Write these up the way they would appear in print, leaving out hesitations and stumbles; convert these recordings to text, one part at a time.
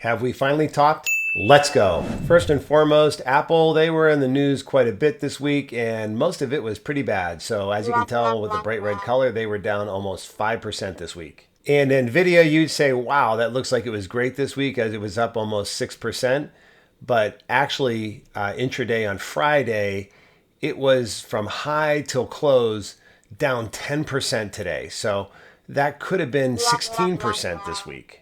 Have we finally talked? Let's go. First and foremost, Apple, they were in the news quite a bit this week, and most of it was pretty bad. So as you can tell with the bright red color, they were down almost 5% this week. And NVIDIA, you'd say, wow, that looks like it was great this week as it was up almost 6%. But actually, intraday on Friday, it was from high till close down 10% today. So that could have been 16% this week.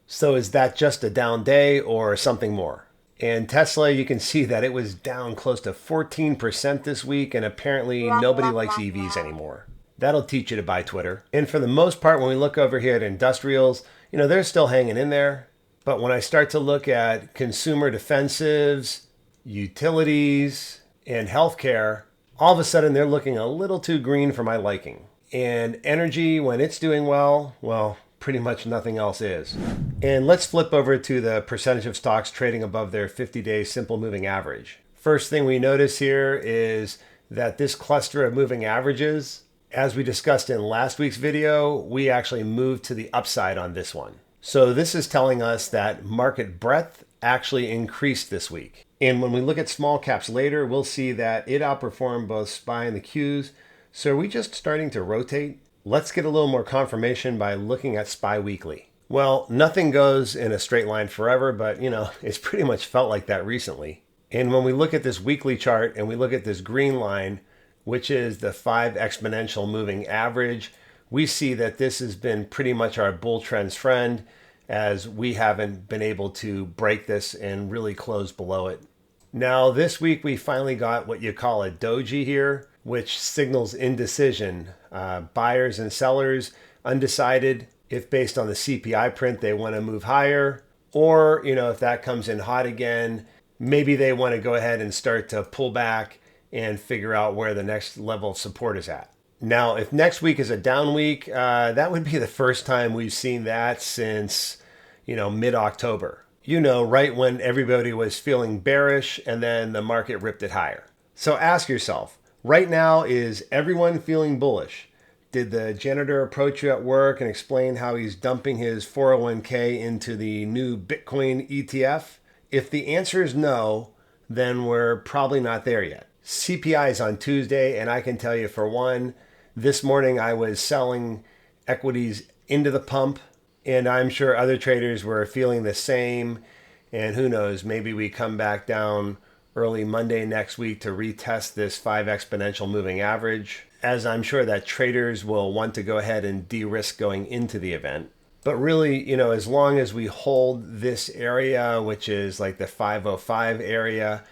So is that just a down day or something more? And Tesla, you can see that it was down close to 14% this week, and apparently nobody likes EVs anymore. That'll teach you to buy Twitter. And for the most part, when we look over here at industrials, they're still hanging in there. But when I start to look at consumer defensives, utilities, and healthcare, all of a sudden they're looking a little too green for my liking. And energy, when it's doing well, pretty much nothing else is. And let's flip over to the percentage of stocks trading above their 50-day simple moving average. First thing we notice here is that this cluster of moving averages, as we discussed in last week's video, we actually moved to the upside on this one. So this is telling us that market breadth actually increased this week. And when we look at small caps later, we'll see that it outperformed both SPY and the Qs. So are we just starting to rotate? Let's get a little more confirmation by looking at SPY Weekly. Well, nothing goes in a straight line forever, but it's pretty much felt like that recently. And when we look at this weekly chart and we look at this green line, which is the 5 exponential moving average, we see that this has been pretty much our bull trend's friend, as we haven't been able to break this and really close below it. Now, this week we finally got what you call a doji here, which signals indecision. Buyers and sellers undecided if based on the CPI print they want to move higher, or if that comes in hot again, maybe they want to go ahead and start to pull back and figure out where the next level of support is at. Now, if next week is a down week, that would be the first time we've seen that since mid-October. Right when everybody was feeling bearish and then the market ripped it higher. So ask yourself, right now, is everyone feeling bullish? Did the janitor approach you at work and explain how he's dumping his 401k into the new Bitcoin ETF? If the answer is no, then we're probably not there yet. CPI is on Tuesday, and I can tell you for one, this morning I was selling equities into the pump, and I'm sure other traders were feeling the same. And who knows, maybe we come back down early Monday next week to retest this 5 exponential moving average, as I'm sure that traders will want to go ahead and de-risk going into the event. But really, as long as we hold this area, which is like the 505 area,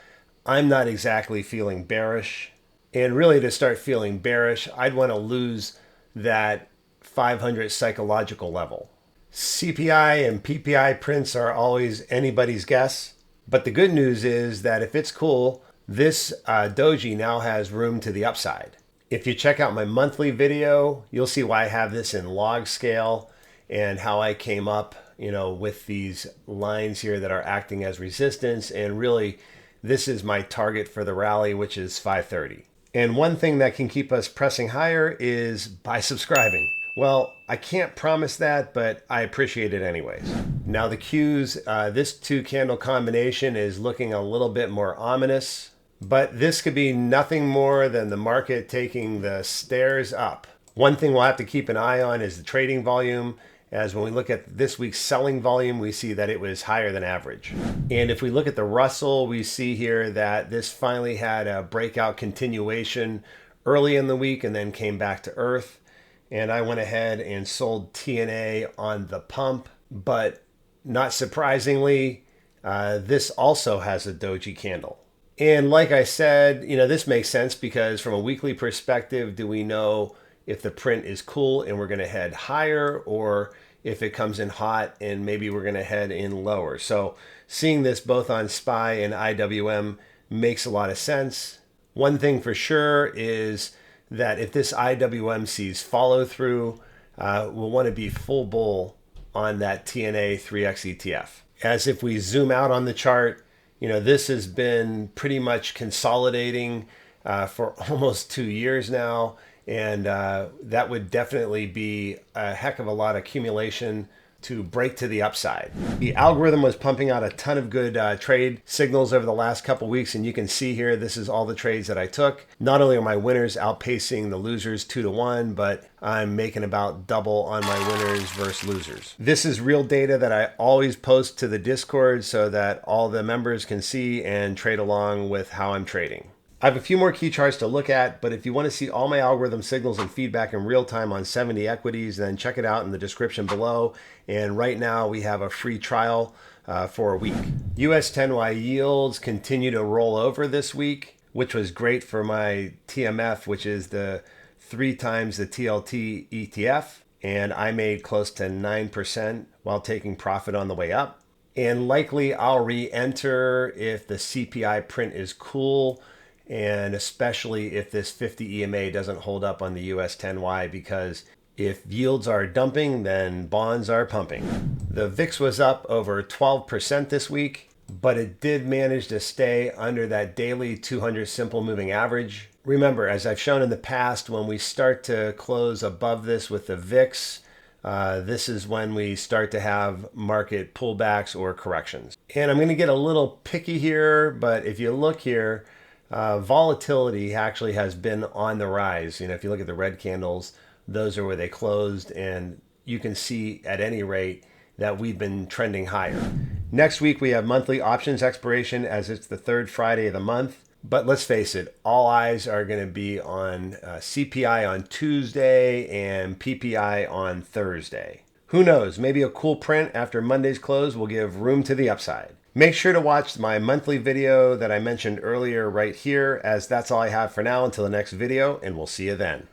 I'm not exactly feeling bearish. And really, to start feeling bearish, I'd want to lose that 500 psychological level. CPI and PPI prints are always anybody's guess. But the good news is that if it's cool, this doji now has room to the upside. If you check out my monthly video, you'll see why I have this in log scale and how I came up, with these lines here that are acting as resistance. And really, this is my target for the rally, which is 530. And one thing that can keep us pressing higher is by subscribing. Well, I can't promise that, but I appreciate it anyways. Now the Qs, this 2 candle combination is looking a little bit more ominous, but this could be nothing more than the market taking the stairs up. One thing we'll have to keep an eye on is the trading volume, as when we look at this week's selling volume, we see that it was higher than average. And if we look at the Russell, we see here that this finally had a breakout continuation early in the week and then came back to earth. And I went ahead and sold TNA on the pump, but not surprisingly, this also has a doji candle. And like I said, this makes sense because from a weekly perspective, do we know if the print is cool and we're going to head higher, or if it comes in hot and maybe we're going to head in lower? So seeing this both on SPY and IWM makes a lot of sense. One thing for sure is that if this IWM sees follow through, we'll want to be full bull on that TNA 3X ETF. As if we zoom out on the chart, this has been pretty much consolidating for almost 2 years now. And that would definitely be a heck of a lot of accumulation to break to the upside. The algorithm was pumping out a ton of good trade signals over the last couple weeks, and you can see here, this is all the trades that I took. Not only are my winners outpacing the losers 2-to-1, but I'm making about double on my winners versus losers. This is real data that I always post to the Discord so that all the members can see and trade along with how I'm trading. I have a few more key charts to look at, but if you want to see all my algorithm signals and feedback in real time on 70 equities, then check it out in the description below. And right now we have a free trial for a week. US 10Y yields continue to roll over this week, which was great for my TMF, which is the 3 times the TLT ETF. And I made close to 9% while taking profit on the way up. And likely I'll re-enter if the CPI print is cool, and especially if this 50 EMA doesn't hold up on the US 10Y, because if yields are dumping, then bonds are pumping. The VIX was up over 12% this week, but it did manage to stay under that daily 200 simple moving average. Remember, as I've shown in the past, when we start to close above this with the VIX, this is when we start to have market pullbacks or corrections. And I'm going to get a little picky here, but if you look here, volatility actually has been on the rise. If you look at the red candles, those are where they closed, and you can see at any rate that we've been trending higher. Next week we have monthly options expiration, as it's the 3rd Friday of the month. But let's face it, all eyes are going to be on CPI on Tuesday and PPI on Thursday. Who knows, maybe a cool print after Monday's close will give room to the upside. Make sure to watch my monthly video that I mentioned earlier right here, as that's all I have for now until the next video, and we'll see you then.